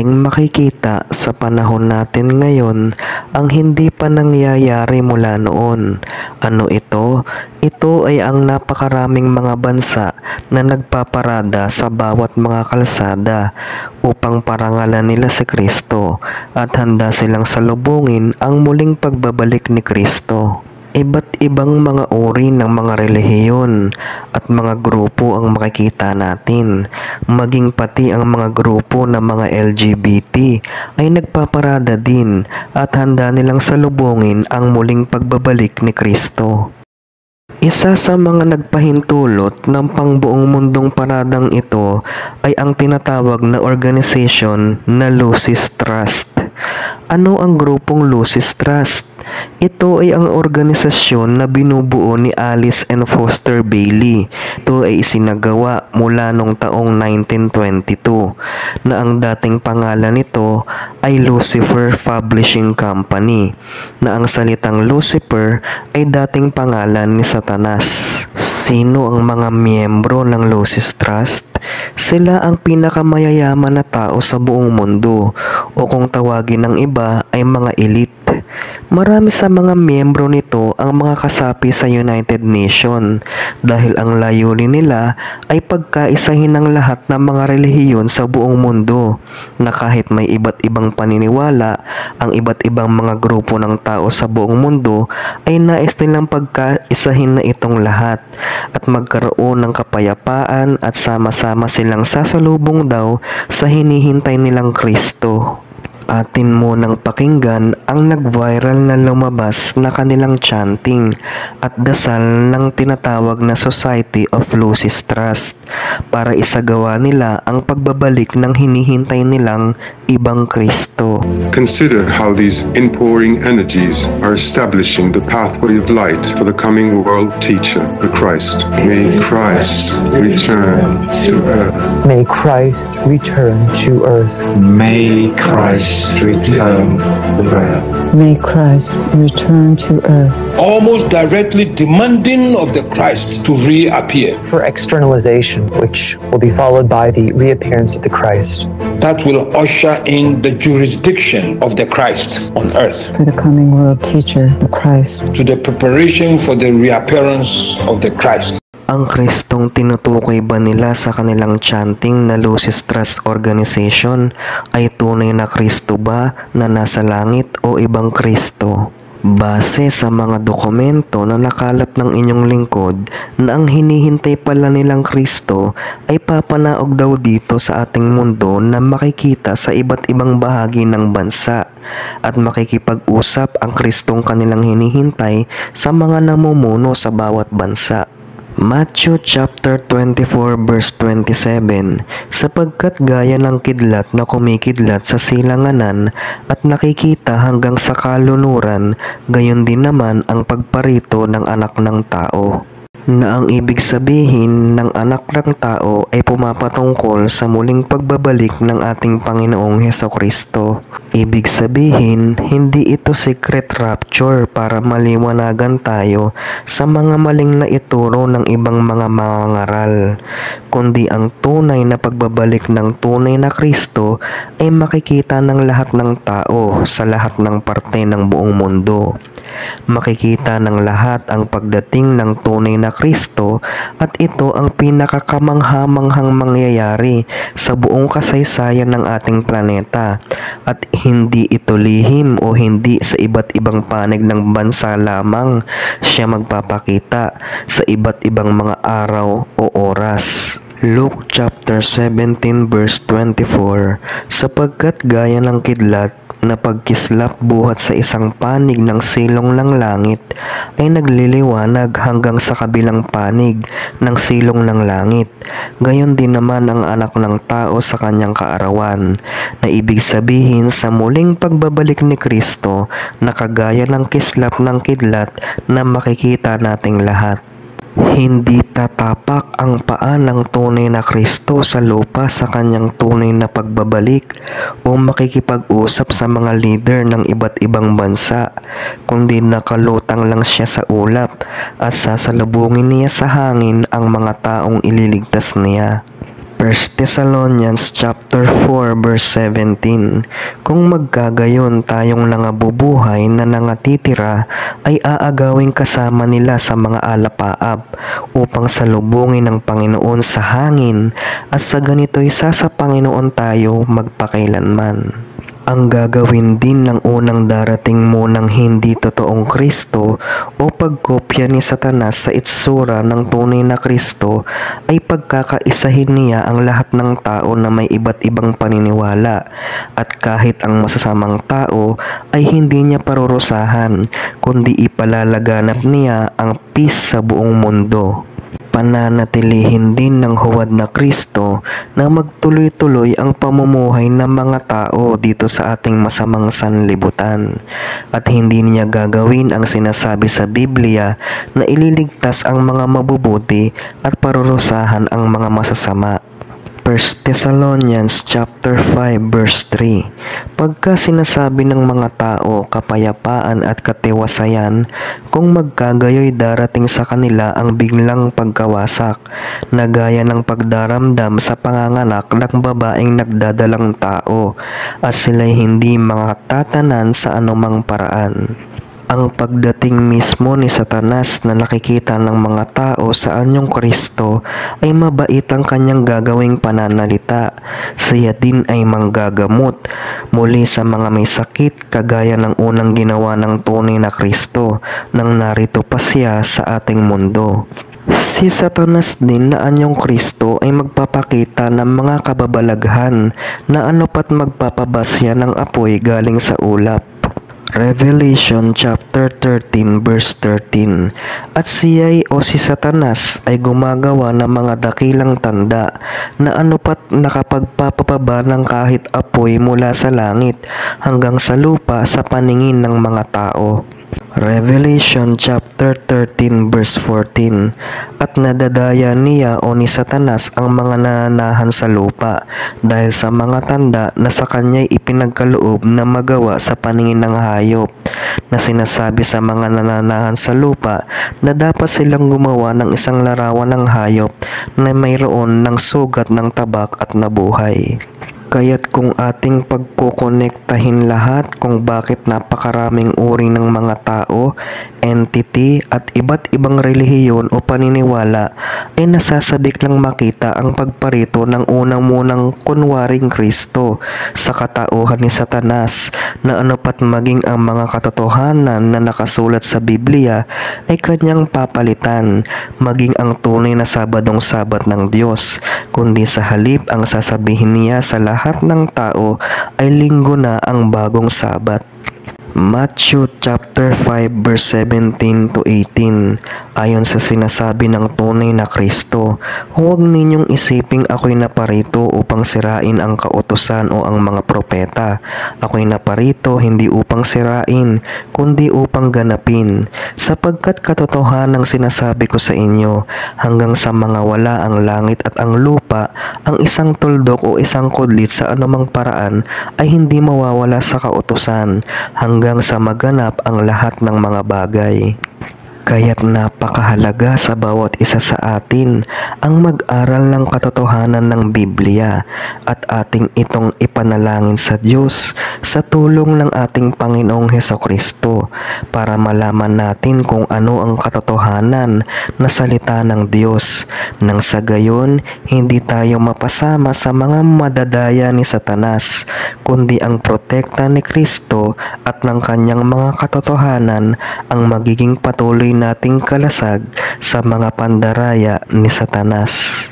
nating makikita sa panahon natin ngayon ang hindi pa nangyayari mula noon. Ano ito? Ito ay ang napakaraming mga bansa na nagpaparada sa bawat mga kalsada upang parangalan nila si Kristo at handa silang salubungin ang muling pagbabalik ni Kristo. Iba't ibang mga uri ng mga relihiyon at mga grupo ang makikita natin. Maging pati ang mga grupo ng mga LGBT ay nagpaparada din at handa nilang salubungin ang muling pagbabalik ni Kristo. Isa sa mga nagpahintulot ng pangbuong mundong paradang ito ay ang tinatawag na organisasyon na Lucis Trust. Ano ang grupong Lucis Trust? Ito ay ang organisasyon na binubuo ni Alice and Foster Bailey. Ito ay isinagawa mula noong taong 1922 na ang dating pangalan nito ay Lucifer Publishing Company, na ang salitang Lucifer ay dating pangalan ni Satanas. Sino ang mga miyembro ng Lucis Trust? Sila ang pinakamayayaman na tao sa buong mundo, o kung tawagin ng iba ay mga elite. Marami sa mga miyembro nito ang mga kasapi sa United Nations dahil ang layunin nila ay pagkaisahin ng lahat ng mga relihiyon sa buong mundo, na kahit may iba't ibang paniniwala ang iba't ibang mga grupo ng tao sa buong mundo ay nais nilang pagkaisahin na itong lahat at magkaroon ng kapayapaan at sama-sama silang sasalubong daw sa hinihintay nilang Kristo. Atin munang pakinggan ang nag-viral na lumabas na kanilang chanting at dasal ng tinatawag na Society of Lucis Trust para isagawa nila ang pagbabalik ng hinihintay nilang ibang Kristo. Consider how these inpouring energies are establishing the pathway of light for the coming world teacher, the Christ. May Christ return to earth. May Christ return to earth. May Christ return to earth. May Christ return to earth. Almost directly demanding of the Christ to reappear. For externalization, which will be followed by the reappearance of the Christ. That will usher in the jurisdiction of the Christ on earth. For the coming world teacher, the Christ. To the preparation for the reappearance of the Christ. Ang Kristong tinutukoy ba nila sa kanilang chanting na Lucis Trust Organization ay tunay na Kristo ba na nasa langit o ibang Kristo? Base sa mga dokumento na nakalap ng inyong lingkod na ang hinihintay pala nilang Kristo ay papanaog daw dito sa ating mundo na makikita sa iba't ibang bahagi ng bansa at makikipag-usap ang Kristong kanilang hinihintay sa mga namumuno sa bawat bansa. Matthew chapter 24 verse 27, sapagkat gaya ng kidlat na kumikidlat sa silanganan at nakikita hanggang sa kalunuran, gayon din naman ang pagparito ng anak ng tao. Na ang ibig sabihin ng anak ng tao ay pumapatungkol sa muling pagbabalik ng ating Panginoong Hesukristo. Ibig sabihin, hindi ito secret rapture para maliwanagan tayo sa mga maling na ituro ng ibang mga mangangaral, kundi ang tunay na pagbabalik ng tunay na Kristo ay makikita ng lahat ng tao sa lahat ng parte ng buong mundo. Makikita ng lahat ang pagdating ng tunay na Kristo at ito ang pinakakamangha-manghang mangyayari sa buong kasaysayan ng ating planeta at hindi ito lihim o hindi sa iba't ibang panig ng bansa lamang siya magpapakita sa iba't ibang mga araw o oras. Luke chapter 17 verse 24, sapagkat gaya ng kidlat na pagkislap buhat sa isang panig ng silong ng langit ay nagliliwanag hanggang sa kabilang panig ng silong ng langit. Gayon din naman ang anak ng tao sa kanyang kaarawan, na ibig sabihin sa muling pagbabalik ni Kristo na kagaya ng kislap ng kidlat na makikita nating lahat. Hindi tatapak ang paa ng tunay na Kristo sa lupa sa kanyang tunay na pagbabalik o makikipag-usap sa mga leader ng iba't ibang bansa, kundi nakalutang lang siya sa ulap at sasalubungin niya sa hangin ang mga taong ililigtas niya. 1 1 Thessalonians chapter 4 verse 17, kung magkagayon tayong nangabubuhay na nangatitira ay aagawing kasama nila sa mga alapaap upang salubungin ng Panginoon sa hangin at sa ganito'y sa Panginoon tayo magpakailanman. Ang gagawin din ng unang darating munang hindi totoong Kristo o pagkopya ni Satanas sa itsura ng tunay na Kristo ay pagkakaisahin niya ang lahat ng tao na may iba't ibang paniniwala at kahit ang masasamang tao ay hindi niya parurusahan kundi ipalalaganap niya ang peace sa buong mundo. Pananatilihin din ng huwad na Kristo na magtuloy-tuloy ang pamumuhay ng mga tao dito sa ating masamang sanlibutan at hindi niya gagawin ang sinasabi sa Biblia na ililigtas ang mga mabubuti at parurusahan ang mga masasama. 1 Thessalonians chapter 5 verse 3, pagka sinasabi ng mga tao kapayapaan at katiwasayan, kung magkagayoy darating sa kanila ang biglang pagkawasak na gaya ng pagdaramdam sa panganganak ng babaeng nagdadalang tao at sila'y hindi makatatanan sa anumang paraan. Ang pagdating mismo ni Satanas na nakikita ng mga tao sa anyong Kristo ay mabait ang kanyang gagawing pananalita. Siya din ay manggagamot muli sa mga may sakit kagaya ng unang ginawa ng tunay na Kristo nang narito pa siya sa ating mundo. Si Satanas din na anyong Kristo ay magpapakita ng mga kababalaghan na ano't magpapabasya ng apoy galing sa ulap. Revelation chapter 13 verse 13, at siya'y o si Satanas ay gumagawa ng mga dakilang tanda na ano't nakapagpapababa ng kahit apoy mula sa langit hanggang sa lupa sa paningin ng mga tao. Revelation chapter 13 verse 14, at nadadaya niya o ni Satanas ang mga nananahan sa lupa dahil sa mga tanda na sa kanya'y ipinagkaloob na magawa sa paningin ng hayop, na sinasabi sa mga nananahan sa lupa na dapat silang gumawa ng isang larawan ng hayop na mayroon ng sugat ng tabak at nabuhay. Kaya't kung ating pagkukonektahin lahat kung bakit napakaraming uri ng mga tao, entity at iba't ibang relihiyon o paniniwala ay nasasabik lang makita ang pagparito ng unang-munang kunwaring Kristo sa katauhan ni Satanas na ano't maging ang mga katotohanan na nakasulat sa Biblia ay kanyang papalitan, maging ang tunay na Sabadong Sabat ng Diyos, kundi sa halip ang sasabihin niya sa lahat ng tao ay linggo na ang bagong Sabat. Matthew chapter 5 verse 17 to 18, ayon sa sinasabi ng tunay na Kristo, huwag ninyong isiping ako'y naparito upang sirain ang kautusan o ang mga propeta. Ako'y naparito hindi upang sirain, kundi upang ganapin, sapagkat katotohanan ng sinasabi ko sa inyo, hanggang sa mga wala ang langit at ang lupa, ang isang tuldok o isang kudlit sa anumang paraan ay hindi mawawala sa kautusan, hanggang sa maganap ang lahat ng mga bagay. Kaya't napakahalaga sa bawat isa sa atin ang mag-aral ng katotohanan ng Biblia at ating itong ipanalangin sa Diyos sa tulong ng ating Panginoong Hesukristo para malaman natin kung ano ang katotohanan na salita ng Diyos, nang sa gayon hindi tayo mapasama sa mga madadaya ni Satanas, kundi ang protekta ni Kristo at ng kanyang mga katotohanan ang magiging patuloy nating kalasag sa mga pandaraya ni Satanas.